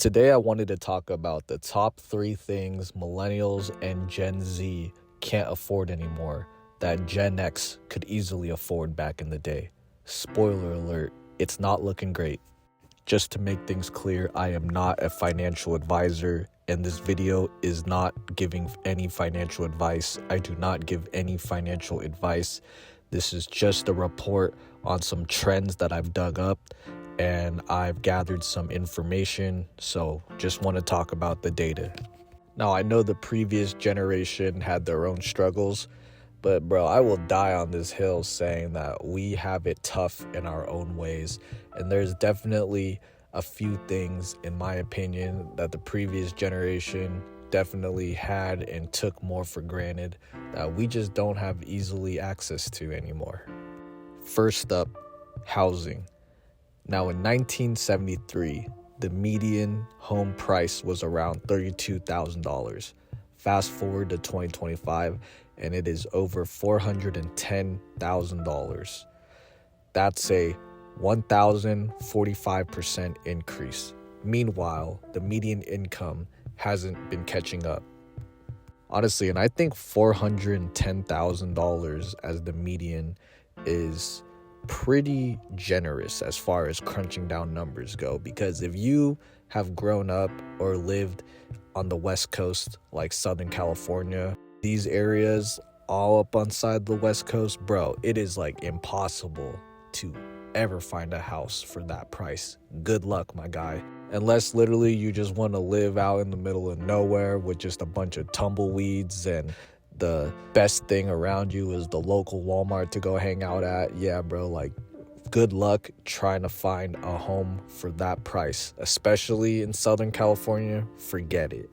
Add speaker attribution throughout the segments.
Speaker 1: Today, I wanted to talk about the top 3 things millennials and Gen Z can't afford anymore that Gen X could easily afford back in the day. Spoiler alert, it's not looking great. Just to make things clear, I am not a financial advisor, and this video is not giving any financial advice. I do not give any financial advice. This is just a report on some trends that I've dug up, and I've gathered some information, so just want to talk about the data. Now, I know the previous generation had their own struggles, but bro, I will die on this hill saying that we have it tough in our own ways. And there's definitely a few things, in my opinion, that the previous generation definitely had and took more for granted that we just don't have easily access to anymore. First up, housing. Now, in 1973, the median home price was around $32,000. Fast forward to 2025, and it is over $410,000. That's a 1,045% increase. Meanwhile, the median income hasn't been catching up. Honestly, and I think $410,000 as the median is pretty generous as far as crunching down numbers go, because if you have grown up or lived on the West Coast, like Southern California, these areas all up on side the West Coast, bro, it is like impossible to ever find a house for that price. Good luck, my guy. Unless literally you just want to live out in the middle of nowhere with just a bunch of tumbleweeds and the best thing around you is the local Walmart to go hang out at. Yeah, bro, like good luck trying to find a home for that price, especially in Southern California. Forget it.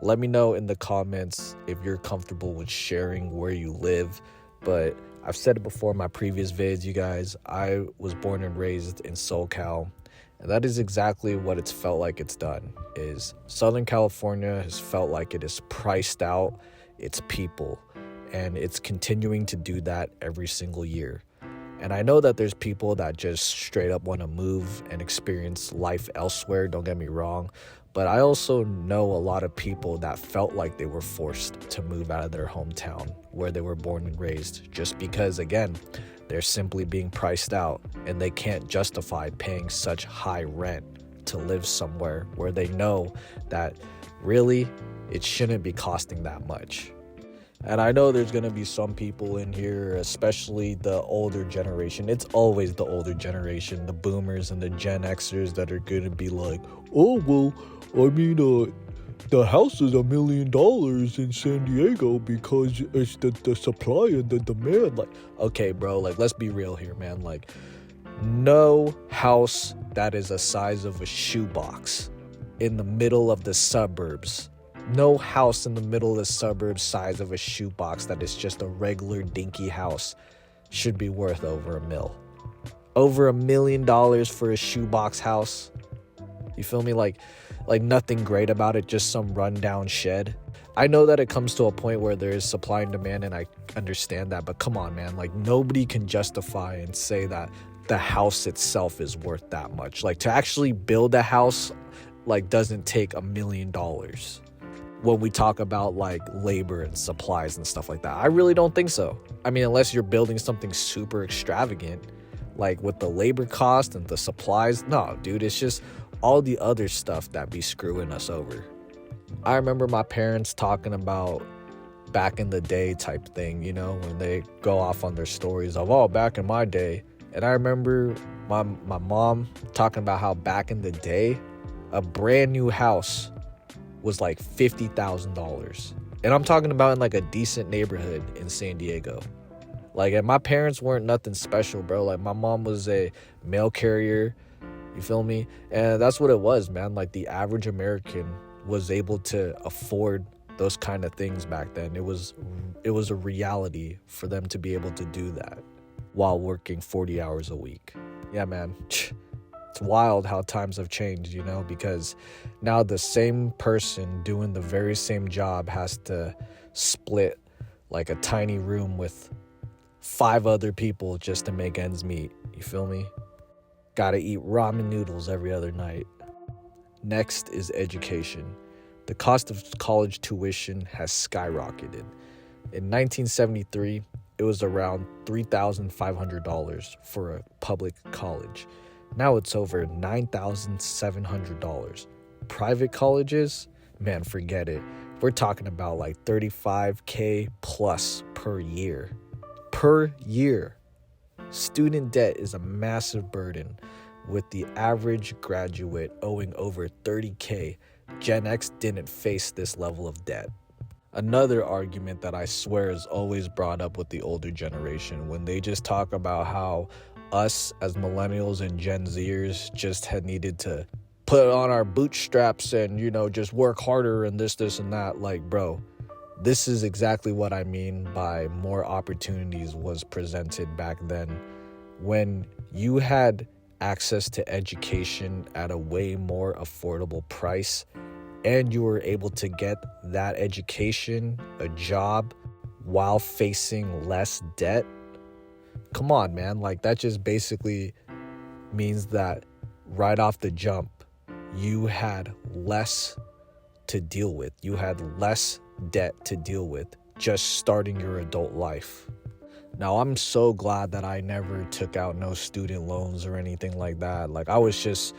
Speaker 1: Let me know in the comments if you're comfortable with sharing where you live. But I've said it before in my previous vids, you guys, I was born and raised in SoCal. And that is exactly what it's felt like it's done, is Southern California has felt like it is priced out its people, and it's continuing to do that every single year. And I know that there's people that just straight up want to move and experience life elsewhere, don't get me wrong, but I also know a lot of people that felt like they were forced to move out of their hometown where they were born and raised, just because, again, they're simply being priced out and they can't justify paying such high rent to live somewhere where they know that really it shouldn't be costing that much. And I know there's going to be some people in here, especially the older generation. It's always the older generation, the boomers and the Gen Xers, that are going to be like, oh, well, I mean, the house is $1 million in San Diego because it's the supply and the demand. Like, okay, bro, like, let's be real here, man. Like, no house that is the size of a shoebox in the middle of the suburbs, no house in the middle of the suburbs size of a shoebox that is just a regular dinky house should be worth over $1 million. Over $1 million for a shoebox house. You feel me? Like nothing great about it, just some rundown shed. I know that it comes to a point where there is supply and demand, and I understand that, but come on, man. Like, nobody can justify and say that the house itself is worth that much. Like, to actually build a house, like, doesn't take $1 million. When we talk about like labor and supplies and stuff like that, I really don't think so. I mean, unless you're building something super extravagant, like with the labor cost and the supplies. No, dude, it's just all the other stuff that be screwing us over. I remember my parents talking about back in the day type thing, you know, when they go off on their stories of, oh, back in my day. And I remember my mom talking about how back in the day, a brand new house was like $50,000. And I'm talking about in like a decent neighborhood in San Diego. Like, and my parents weren't nothing special, bro. Like, my mom was a mail carrier, you feel me? And that's what it was, man. Like, the average American was able to afford those kind of things back then. It was a reality for them to be able to do that while working 40 hours a week. Yeah, man. It's wild how times have changed, you know, because now the same person doing the very same job has to split like a tiny room with 5 other people just to make ends meet. You feel me? Gotta eat ramen noodles every other night. Next is education. The cost of college tuition has skyrocketed. In 1973, it was around $3,500 for a public college. Now it's over $9,700. Private colleges, man, forget it. We're talking about like $35K plus per year. Per year. Student debt is a massive burden, with the average graduate owing over $30K. Gen X didn't face this level of debt. Another argument that I swear is always brought up with the older generation when they just talk about how us as millennials and Gen Zers just had needed to put on our bootstraps and, just work harder and this and that. Like, bro, this is exactly what I mean by more opportunities was presented back then. When you had access to education at a way more affordable price and you were able to get that education, a job, while facing less debt, come on, man. Like, that just basically means that right off the jump, you had less to deal with. You had less debt to deal with just starting your adult life. Now, I'm so glad that I never took out no student loans or anything like that. Like, I was just,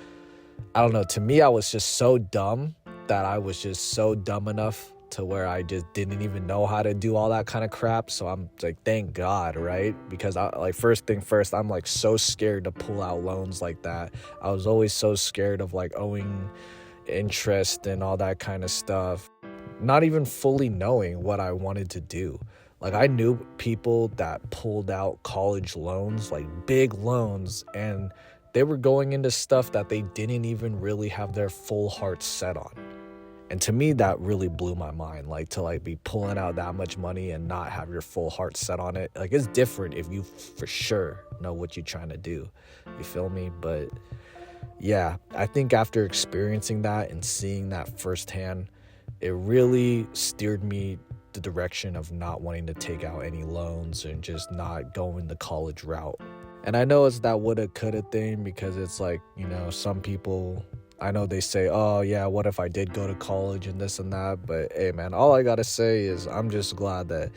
Speaker 1: I don't know, to me, I was just so dumb that I was just so dumb enough to where I just didn't even know how to do all that kind of crap. So I'm like, thank God, right? Because first thing first, I'm like so scared to pull out loans like that. I was always so scared of like owing interest and all that kind of stuff, not even fully knowing what I wanted to do. Like, I knew people that pulled out college loans, like big loans, and they were going into stuff that they didn't even really have their full heart set on. And to me, that really blew my mind, like to like be pulling out that much money and not have your full heart set on it. Like, it's different if you for sure know what you're trying to do. You feel me? But yeah, I think after experiencing that and seeing that firsthand, it really steered me the direction of not wanting to take out any loans and just not going the college route. And I know it's that woulda, coulda thing because it's like, some people, I know they say, oh yeah, what if I did go to college and this and that? But hey, man, all I gotta say is I'm just glad that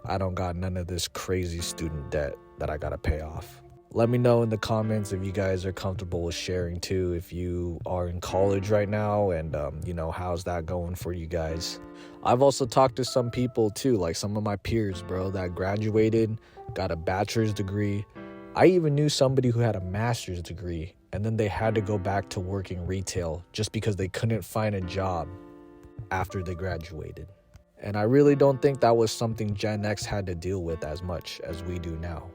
Speaker 1: I don't got none of this crazy student debt that I gotta pay off. Let me know in the comments if you guys are comfortable with sharing too, if you are in college right now and, how's that going for you guys? I've also talked to some people too, like some of my peers, bro, that graduated, got a bachelor's degree. I even knew somebody who had a master's degree and then they had to go back to working retail just because they couldn't find a job after they graduated. And I really don't think that was something Gen X had to deal with as much as we do now.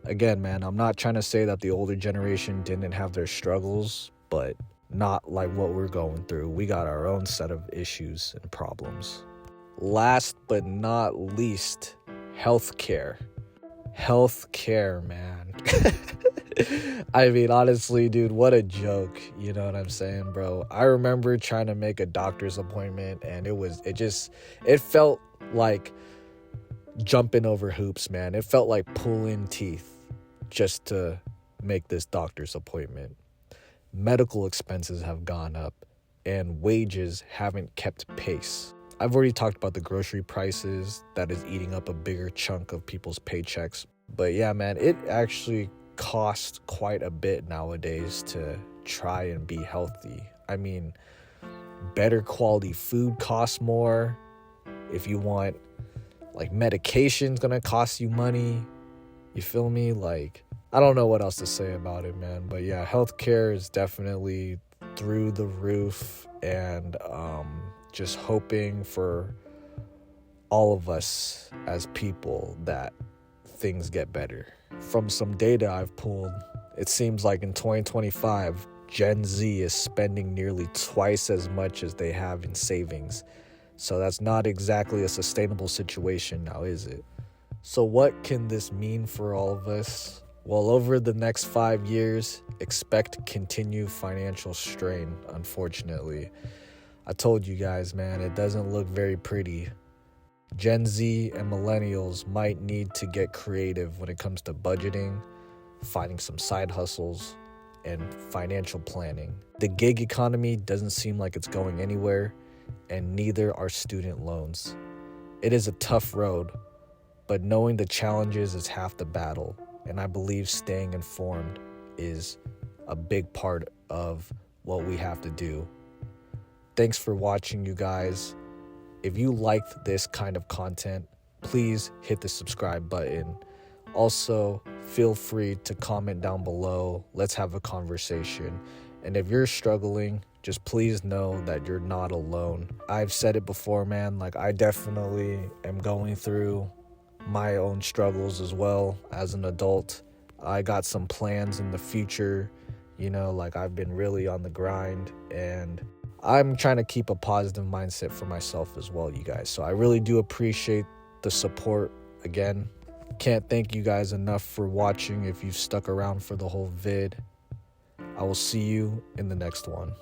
Speaker 1: Again, man, I'm not trying to say that the older generation didn't have their struggles, but not like what we're going through. We got our own set of issues and problems. Last but not least, healthcare. Healthcare, man. I mean, honestly, dude, what a joke. You know what I'm saying, bro? I remember trying to make a doctor's appointment and it felt like jumping over hoops, man. It felt like pulling teeth just to make this doctor's appointment. Medical expenses have gone up and wages haven't kept pace. I've already talked about the grocery prices that is eating up a bigger chunk of people's paychecks. But yeah, man, it actually costs quite a bit nowadays to try and be healthy. I mean, better quality food costs more. If you want, like, medication's gonna cost you money. You feel me? Like, I don't know what else to say about it, man. But yeah, healthcare is definitely through the roof, and just hoping for all of us as people that things get better. From some data I've pulled, it seems like in 2025, Gen Z is spending nearly twice as much as they have in savings. So that's not exactly a sustainable situation now, is it? So what can this mean for all of us? Well, over the next 5 years, expect continued financial strain, unfortunately. I told you guys, man, it doesn't look very pretty. Gen Z and millennials might need to get creative when it comes to budgeting, finding some side hustles, and financial planning. The gig economy doesn't seem like it's going anywhere, and neither are student loans. It is a tough road, but knowing the challenges is half the battle, and I believe staying informed is a big part of what we have to do. Thanks for watching, you guys. If you liked this kind of content, please hit the subscribe button. Also, feel free to comment down below. Let's have a conversation. And if you're struggling, just please know that you're not alone. I've said it before, man. Like, I definitely am going through my own struggles as well as an adult. I got some plans in the future. Like, I've been really on the grind, and I'm trying to keep a positive mindset for myself as well, you guys. So I really do appreciate the support. Again, can't thank you guys enough for watching if you've stuck around for the whole vid. I will see you in the next one.